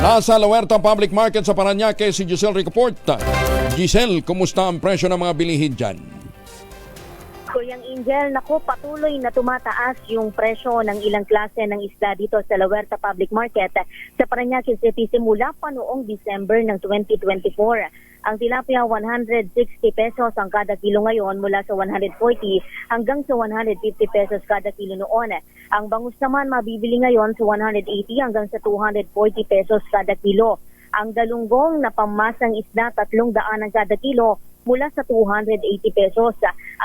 Nasa Lawerta Public Market sa Parañaque si Giselle Ricoport. Giselle, kumusta ang presyo ng mga bilihin dyan? Kuyang Angel, naku, patuloy na tumataas yung presyo ng ilang klase ng isda dito sa Lawerta Public Market sa Parañaque City simula pa noong December ng 2024. Ang tilapia 160 pesos ang kada kilo ngayon mula sa 140 hanggang sa 150 pesos kada kilo noon. Ang bangus naman mabibili ngayon sa 180 hanggang sa 240 pesos kada kilo. Ang galunggong na pamasang isda 300 ang kada kilo mula sa 280 pesos.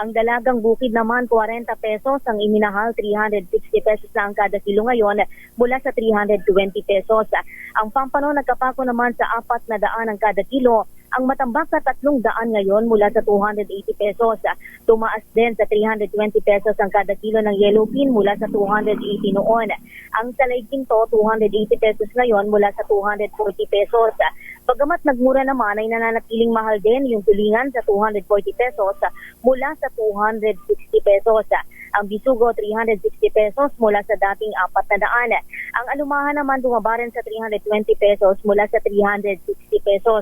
Ang dalagang bukid naman 40 pesos, ang iminahal 360 pesos na ang kada kilo ngayon mula sa 320 pesos. Ang pampano nagkapako naman sa 400 ang kada kilo. Ang matambak na 300 ngayon mula sa 280 pesos. Tumaas din sa 320 pesos ang kada kilo ng yellowfin mula sa 280 noon. Ang salay ginto 280 pesos ngayon mula sa 240 pesos. Bagamat nagmura naman ay nananatiling mahal din yung tulingan sa 240 pesos mula sa 260 pesos. Ang bisugo 360 pesos mula sa dating 400. Ang alumahan naman bumaba rin sa 320 pesos mula sa 360 pesos.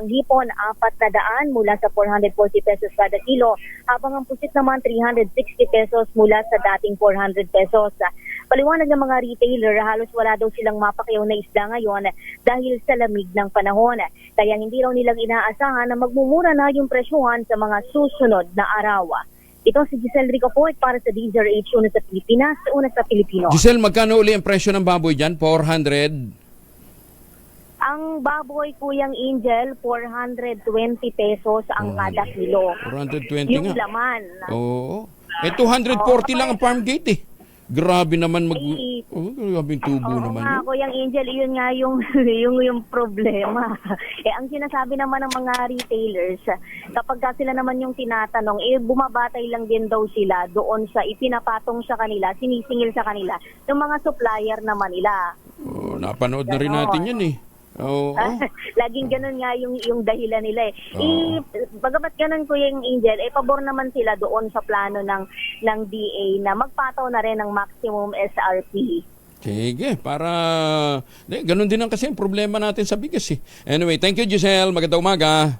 Ang hipon 400 mula sa 440 pesos kada kilo, habang ang pusit naman 360 pesos mula sa dating 400 pesos. Paliwanag ng mga retailer, halos wala daw silang mapakyaw na isda ngayon dahil sa lamig ng panahon. Kaya hindi raw nilang inaasahan na magmumura na yung presyuhan sa mga susunod na araw. Ito si Giselle Ricoport para sa DZRH, una sa Pilipinas, una sa Pilipino. Giselle, magkano uli ang presyo ng baboy dyan? 400? Ang baboy, Kuyang Angel, 420 pesos ang kada kilo. 420 yung nga. laman. Oo. 240 lang ang farm gate eh. Grabe naman grabing tubo naman. Oo nga, Kuyang Angel, yun nga yung, yung problema. Ang sinasabi naman ng mga retailers, kapag sila naman yung tinatanong, bumabatay lang din daw sila doon sa ipinapatong sa kanila, sinisingil sa kanila, yung mga supplier naman nila. Oh, napanood na rin natin yan eh. Oo. Laging ganun nga yung dahilan nila eh. Bagamat ganun, Kuyang Angel, pabor naman sila doon sa plano ng DA na magpataw na rin ng maximum SRP. Sige, para ganun din ang kasi ang problema natin sa bigas eh. Anyway, thank you Giselle. Magandang umaga.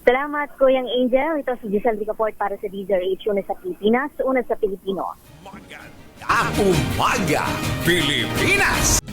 Salamat, Kuyang Angel. Ito si Giselle Ricoport para sa DZRH, una sa Pilipinas, una sa Pilipino. Magandang umaga, Pilipinas!